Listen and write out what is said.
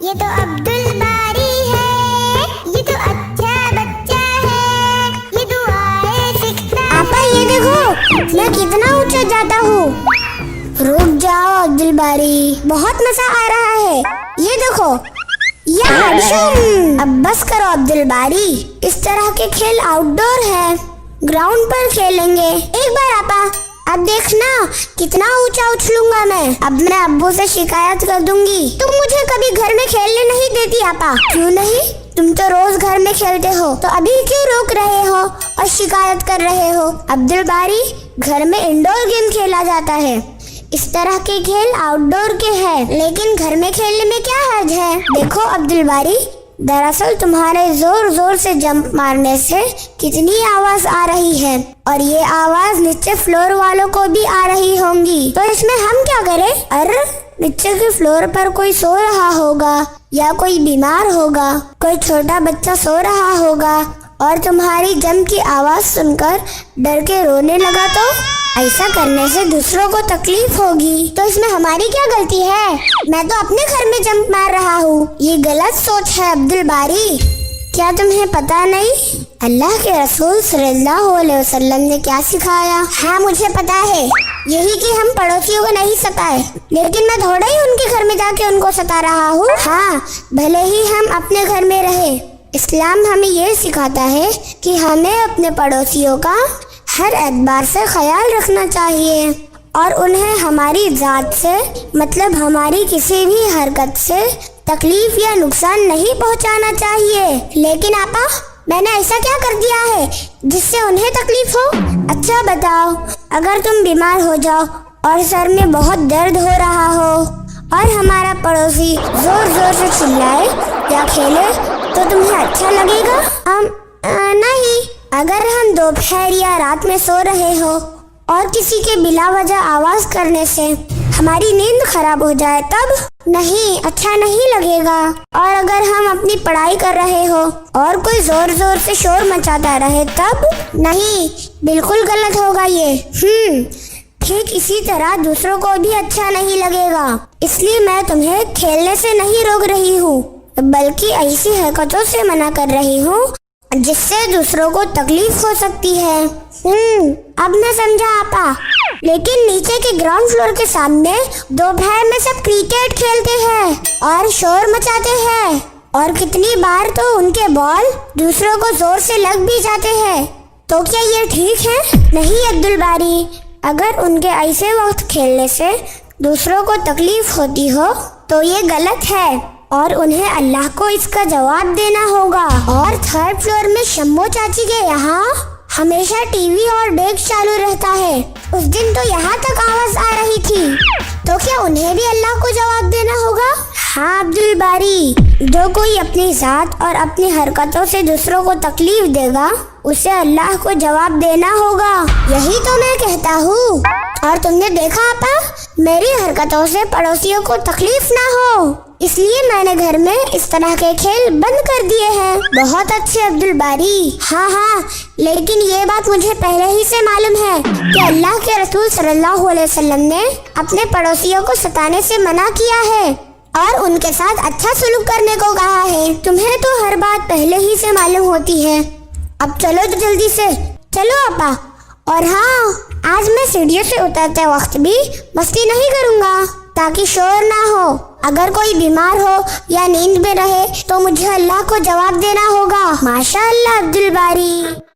یہ تو عبدل باری ہے، یہ تو اچھا بچہ ہے، یہ دعائیں سکھتا ہے۔ آپا یہ دیکھو میں کتنا اونچا جاتا ہوں۔ رک جاؤ عبدل باری، بہت مزہ آ رہا ہے۔ یہ دیکھو اب بس کرو عبدل باری، اس طرح کے کھیل آؤٹ ڈور ہے، گراؤنڈ پر کھیلیں گے۔ ایک بار آپا اب دیکھنا کتنا اونچا اچھلوں گا میں۔ اب میں ابو سے شکایت کر دوں گی، تم مجھے کبھی گھر میں کھیلنے نہیں دیتی آپا۔ کیوں نہیں؟ تم تو روز گھر میں کھیلتے ہو، تو ابھی کیوں روک رہے ہو اور شکایت کر رہے ہو؟ عبدل باری گھر میں انڈور گیم کھیلا جاتا ہے، اس طرح کے کھیل آؤٹ ڈور کے ہیں، لیکن گھر میں کھیلنے میں کیا حرج ہے؟ دیکھو عبدل باری، دراصل تمہارے زور زور سے جمپ مارنے سے کتنی آواز آ رہی ہے، اور یہ آواز نیچے فلور والوں کو بھی آ رہی ہوں گی، تو اس میں ہم کیا کریں؟ نیچے کے فلور پر کوئی سو رہا ہوگا، یا کوئی بیمار ہوگا، کوئی چھوٹا بچہ سو رہا ہوگا، اور تمہاری جمپ کی آواز سن کر ڈر کے رونے لگا تو ایسا کرنے سے دوسروں کو تکلیف ہوگی، تو اس میں ہماری کیا غلطی ہے؟ میں تو اپنے گھر میں جمپ مار رہا ہوں۔ یہ غلط سوچ ہے عبدل باری، کیا تمہیں پتا نہیں اللہ کے رسول صلی اللہ علیہ وسلم نے کیا سکھایا؟ ہاں مجھے پتا ہے، یہی کہ ہم پڑوسیوں کو نہیں ستائے، لیکن میں تھوڑا ہی ان کے گھر میں جا کے ان کو ستا رہا ہوں۔ ہاں بھلے ہی ہم اپنے گھر میں رہے، اسلام ہمیں یہ سکھاتا ہے کہ ہمیں اپنے پڑوسیوں کا ہر اعتبار سے خیال رکھنا چاہیے، اور انہیں ہماری ذات سے مطلب ہماری کسی بھی حرکت سے تکلیف یا نقصان نہیں پہنچانا چاہیے۔ لیکن آپا میں نے ایسا کیا کر دیا ہے جس سے انہیں تکلیف ہو؟ اچھا بتاؤ، اگر تم بیمار ہو جاؤ اور سر میں بہت درد ہو رہا ہو اور ہمارا پڑوسی زور زور سے چلائے یا کھیلے تو تمہیں اچھا لگے گا؟ نہیں۔ اگر ہم دوپہر یا رات میں سو رہے ہو اور کسی کے بلا وجہ آواز کرنے سے ہماری نیند خراب ہو جائے تب؟ نہیں، اچھا نہیں لگے گا۔ اور اگر ہم اپنی پڑھائی کر رہے ہو اور کوئی زور زور سے شور مچاتا رہے تب؟ نہیں، بالکل غلط ہوگا یہ۔ ٹھیک اسی طرح دوسروں کو بھی اچھا نہیں لگے گا، اس لیے میں تمہیں کھیلنے سے نہیں روک رہی ہوں، بلکہ ایسی حرکتوں سے منع کر رہی ہوں جس سے دوسروں کو تکلیف ہو سکتی ہے۔ اب میں سمجھا آپا، لیکن نیچے کے گراؤنڈ فلور کے سامنے دوپہر میں سب کرکٹ کھیلتے ہیں اور شور مچاتے ہیں، اور کتنی بار تو ان کے بال دوسروں کو زور سے لگ بھی جاتے ہیں، تو کیا یہ ٹھیک ہے؟ نہیں عبدل باری، اگر ان کے ایسے وقت کھیلنے سے دوسروں کو تکلیف ہوتی ہو تو یہ غلط ہے، اور انہیں اللہ کو اس کا جواب دینا ہوگا۔ اور تھرڈ فلور میں شمبو چاچی کے یہاں ہمیشہ ٹی وی اور ڈیک چالو رہتا ہے، اس دن تو یہاں تک آواز آ رہی تھی، تو کیا انہیں بھی اللہ کو جواب دینا ہوگا؟ ہاں عبدل باری، جو کوئی اپنی ذات اور اپنی حرکتوں سے دوسروں کو تکلیف دے گا اسے اللہ کو جواب دینا ہوگا، یہی تو میں کہتا ہوں۔ اور تم نے دیکھا آپا، میری حرکتوں سے پڑوسیوں کو تکلیف نہ ہو، اس لیے میں نے گھر میں اس طرح کے کھیل بند کر دیے ہیں۔ بہت اچھے عبدل باری۔ ہاں، لیکن یہ بات مجھے پہلے ہی سے معلوم ہے کہ اللہ کے رسول صلی اللہ علیہ وسلم نے اپنے پڑوسیوں کو ستانے سے منع کیا ہے اور ان کے ساتھ اچھا سلوک کرنے کو کہا ہے۔ تمہیں تو ہر بات پہلے ہی سے معلوم ہوتی ہے۔ اب چلو تو جلدی سے چلو آپا۔ اور ہاں، آج میں سیڑھیوں سے اترتے وقت بھی مستی نہیں کروں گا تاکہ شور نہ ہو۔ اگر کوئی بیمار ہو یا نیند میں رہے تو مجھے اللہ کو جواب دینا ہوگا۔ ماشاء اللہ عبدل باری۔